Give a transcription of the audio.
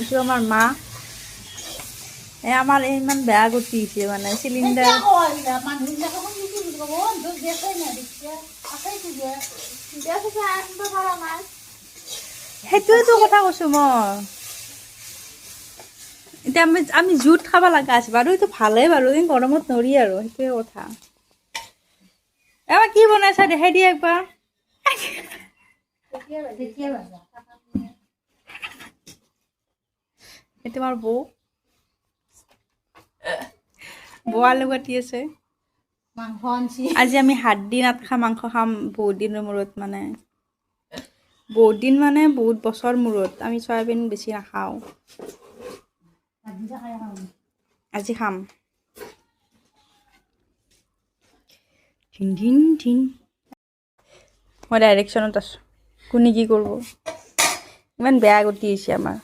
এইটো আমাৰ মা আমাৰ ইমান বেয়া গতি হৈছে মানে চিলিণ্ডাৰ সেইটোৱেতো কথা কৈছোঁ মই এতিয়া আমি জুইত খাব লগা আছে বাৰু এইটো ভালেই বাৰু এই গৰমত নৰি আৰু সেইটোৱে কথা এবাৰ কি বনাইছা দেখাই দিয়া একবাৰ এই তোমাৰ বৌ আলু কাটি আছে আজি আমি 7 দিন আটখা মাংস খাম বহুত দিনৰ মূৰত মানে বহুত বছৰ মূৰত আমি চয়াবিন বেছি নাখাওঁ আজি খাম ধিন মই ডাইৰেকশ্যনত আছোঁ কোনে কি কৰিব ইমান বেয়া গতি হৈছে আমাৰ